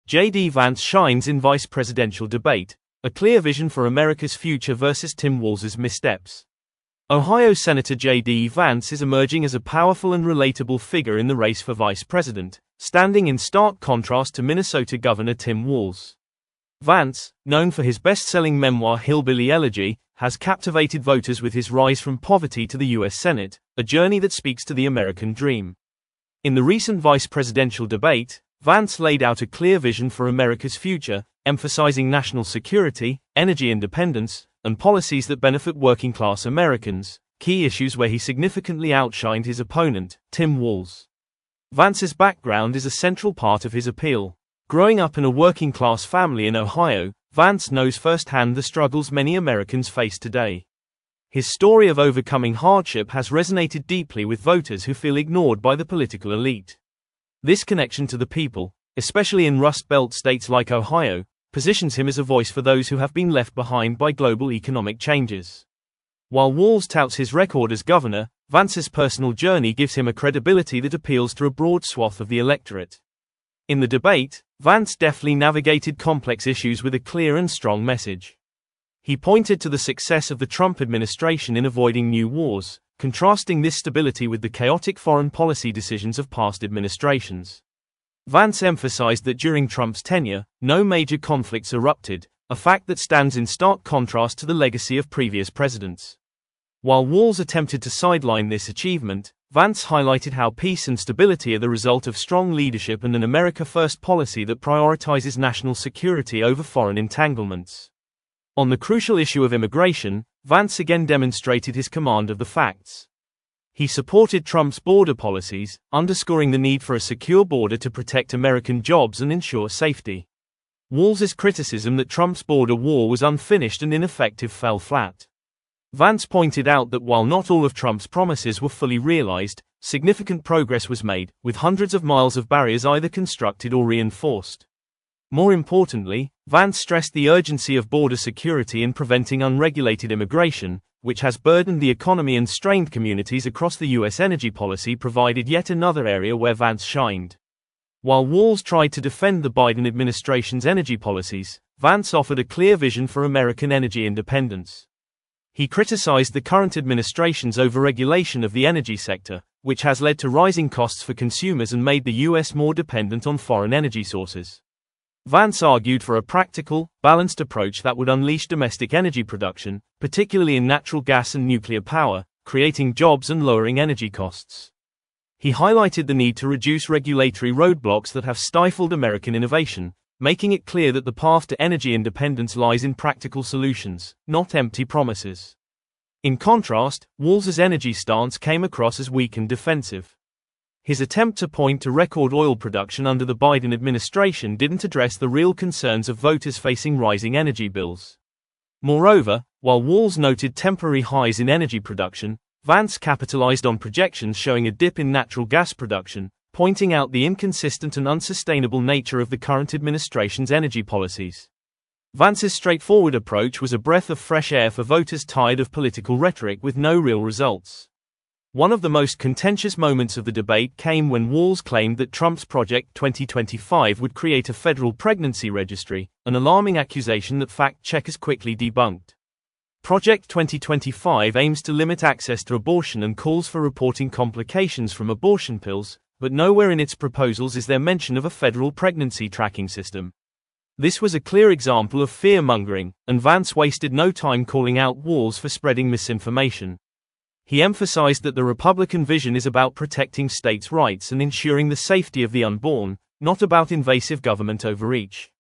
J.D. Vance shines in vice presidential debate, a clear vision for America's future versus Tim Walz's missteps. Ohio Senator J.D. Vance is emerging as a powerful and relatable figure in the race for vice president, standing in stark contrast to Minnesota Governor Tim Walz. Vance, known for his best-selling memoir Hillbilly Elegy, has captivated voters with his rise from poverty to the U.S. Senate, a journey that speaks to the American dream. In the recent vice presidential debate, Vance laid out a clear vision for America's future, emphasizing national security, energy independence, and policies that benefit working-class Americans, key issues where he significantly outshined his opponent, Tim Walz. Vance's background is a central part of his appeal. Growing up in a working-class family in Ohio, Vance knows firsthand the struggles many Americans face today. His story of overcoming hardship has resonated deeply with voters who feel ignored by the political elite. This connection to the people, especially in Rust Belt states like Ohio, positions him as a voice for those who have been left behind by global economic changes. While Walz touts his record as governor, Vance's personal journey gives him a credibility that appeals to a broad swath of the electorate. In the debate, Vance deftly navigated complex issues with a clear and strong message. He pointed to the success of the Trump administration in avoiding new wars, contrasting this stability with the chaotic foreign policy decisions of past administrations. Vance emphasized that during Trump's tenure, no major conflicts erupted, a fact that stands in stark contrast to the legacy of previous presidents. While Walz attempted to sideline this achievement, Vance highlighted how peace and stability are the result of strong leadership and an America First policy that prioritizes national security over foreign entanglements. On the crucial issue of immigration, Vance again demonstrated his command of the facts. He supported Trump's border policies, underscoring the need for a secure border to protect American jobs and ensure safety. Walz's criticism that Trump's border war was unfinished and ineffective fell flat. Vance pointed out that while not all of Trump's promises were fully realized, significant progress was made, with hundreds of miles of barriers either constructed or reinforced. More importantly, Vance stressed the urgency of border security in preventing unregulated immigration, which has burdened the economy and strained communities across the U.S. Energy policy provided yet another area where Vance shined. While Walz tried to defend the Biden administration's energy policies, Vance offered a clear vision for American energy independence. He criticized the current administration's overregulation of the energy sector, which has led to rising costs for consumers and made the U.S. more dependent on foreign energy sources. Vance argued for a practical, balanced approach that would unleash domestic energy production, particularly in natural gas and nuclear power, creating jobs and lowering energy costs. He highlighted the need to reduce regulatory roadblocks that have stifled American innovation, making it clear that the path to energy independence lies in practical solutions, not empty promises. In contrast, Walz's energy stance came across as weak and defensive. His attempt to point to record oil production under the Biden administration didn't address the real concerns of voters facing rising energy bills. Moreover, while Walz noted temporary highs in energy production, Vance capitalized on projections showing a dip in natural gas production, pointing out the inconsistent and unsustainable nature of the current administration's energy policies. Vance's straightforward approach was a breath of fresh air for voters tired of political rhetoric with no real results. One of the most contentious moments of the debate came when Walz claimed that Trump's Project 2025 would create a federal pregnancy registry, an alarming accusation that fact-checkers quickly debunked. Project 2025 aims to limit access to abortion and calls for reporting complications from abortion pills, but nowhere in its proposals is there mention of a federal pregnancy tracking system. This was a clear example of fear-mongering, and Vance wasted no time calling out Walz for spreading misinformation. He emphasized that the Republican vision is about protecting states' rights and ensuring the safety of the unborn, not about invasive government overreach.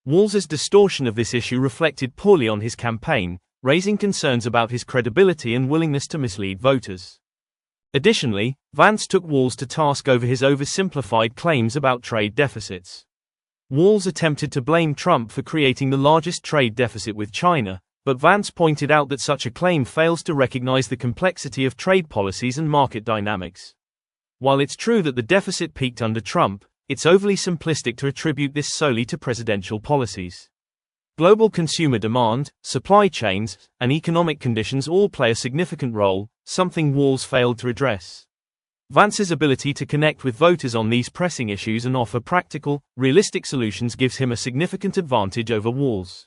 Walz's distortion of this issue reflected poorly on his campaign, raising concerns about his credibility and willingness to mislead voters. Additionally, Vance took Walz to task over his oversimplified claims about trade deficits. Walz attempted to blame Trump for creating the largest trade deficit with China, but Vance pointed out that such a claim fails to recognize the complexity of trade policies and market dynamics. While it's true that the deficit peaked under Trump, it's overly simplistic to attribute this solely to presidential policies. Global consumer demand, supply chains, and economic conditions all play a significant role, something Walz failed to address. Vance's ability to connect with voters on these pressing issues and offer practical, realistic solutions gives him a significant advantage over Walz.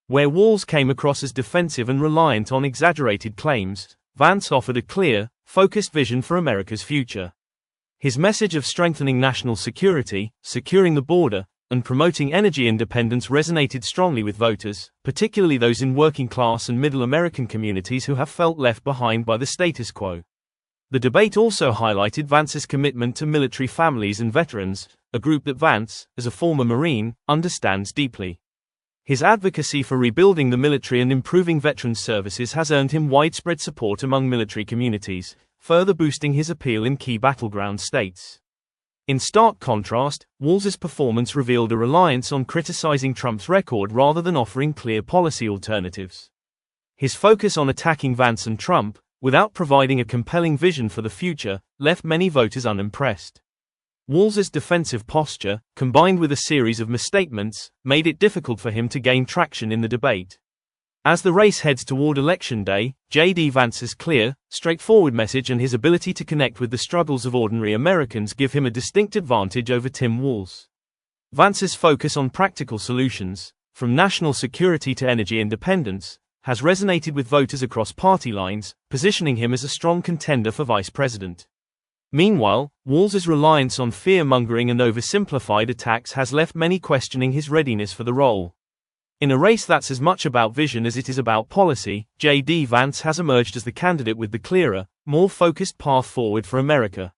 Where Walz came across as defensive and reliant on exaggerated claims, Vance offered a clear, focused vision for America's future. His message of strengthening national security, securing the border, and promoting energy independence resonated strongly with voters, particularly those in working-class and middle American communities who have felt left behind by the status quo. The debate also highlighted Vance's commitment to military families and veterans, a group that Vance, as a former Marine, understands deeply. His advocacy for rebuilding the military and improving veterans' services has earned him widespread support among military communities, further boosting his appeal in key battleground states. In stark contrast, Walz's performance revealed a reliance on criticizing Trump's record rather than offering clear policy alternatives. His focus on attacking Vance and Trump, without providing a compelling vision for the future, left many voters unimpressed. Walz's defensive posture, combined with a series of misstatements, made it difficult for him to gain traction in the debate. As the race heads toward Election Day, J.D. Vance's clear, straightforward message and his ability to connect with the struggles of ordinary Americans give him a distinct advantage over Tim Walz. Vance's focus on practical solutions, from national security to energy independence, has resonated with voters across party lines, positioning him as a strong contender for vice president. Meanwhile, Walz's reliance on fear-mongering and oversimplified attacks has left many questioning his readiness for the role. In a race that's as much about vision as it is about policy, J.D. Vance has emerged as the candidate with the clearer, more focused path forward for America.